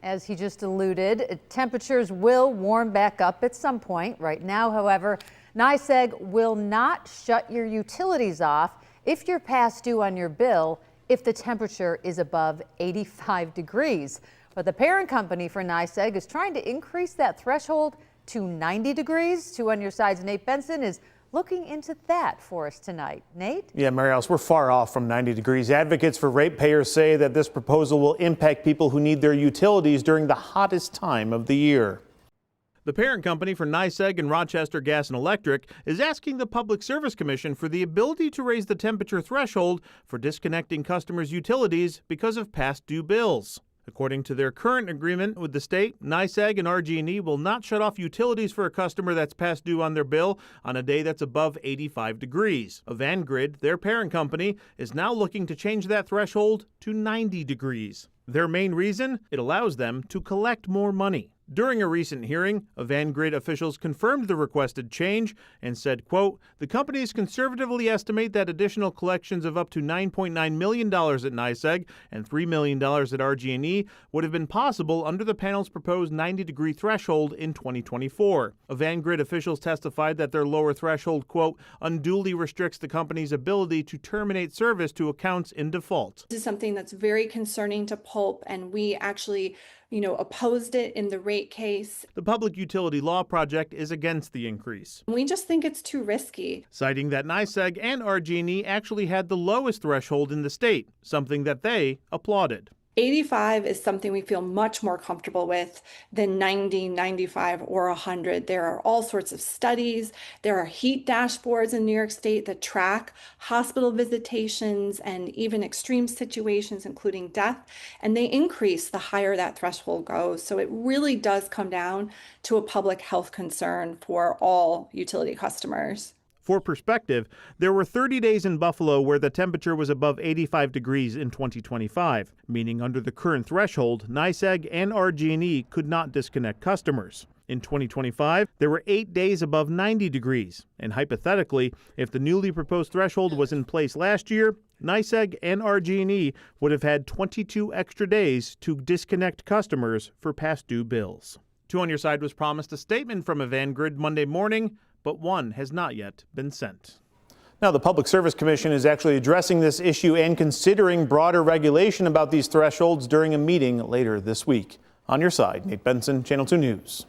As he just alluded, temperatures will warm back up at some point. Right now, however, NYSEG will not shut your utilities off if you're past due on your bill if the temperature is above 85 degrees. But the parent company for NYSEG is trying to increase that threshold to 90 degrees. 2 on your side's Nate Benson is looking into that for us tonight. Nate? Yeah, Mary Alice, we're far off from 90 degrees. Advocates for ratepayers say that this proposal will impact people who need their utilities during the hottest time of the year. The parent company for NYSEG and Rochester Gas and Electric is asking the Public Service Commission for the ability to raise the temperature threshold for disconnecting customers' utilities because of past due bills. According to their current agreement with the state, NYSEG and RG&E will not shut off utilities for a customer that's past due on their bill on a day that's above 85 degrees. Avangrid, their parent company, is now looking to change that threshold to 90 degrees. Their main reason? It allows them to collect more money. During a recent hearing, Avangrid officials confirmed the requested change and said, quote, the companies conservatively estimate that additional collections of up to $9.9 million at NYSEG and $3 million at RG&E would have been possible under the panel's proposed 90-degree threshold in 2024. Avangrid officials testified that their lower threshold, quote, unduly restricts the company's ability to terminate service to accounts in default. This is something that's very concerning to Pulp, and we actually opposed it in the rate case. The Public Utility Law Project is against the increase. We just think it's too risky. Citing that NYSEG and RG&E actually had the lowest threshold in the state, something that they applauded. 85 is something we feel much more comfortable with than 90, 95, or 100. There are all sorts of studies. There are heat dashboards in New York State that track hospital visitations and even extreme situations, including death, and they increase the higher that threshold goes. So it really does come down to a public health concern for all utility customers. For perspective, there were 30 days in Buffalo where the temperature was above 85 degrees in 2025, meaning under the current threshold, NYSEG and RG&E could not disconnect customers. In 2025, there were 8 days above 90 degrees, and hypothetically, if the newly proposed threshold was in place last year, NYSEG and RG&E would have had 22 extra days to disconnect customers for past due bills. 2 on Your Side was promised a statement from Avangrid Monday morning, but one has not yet been sent. Now, the Public Service Commission is actually addressing this issue and considering broader regulation about these thresholds during a meeting later this week. On Your Side, Nate Benson, Channel 2 News.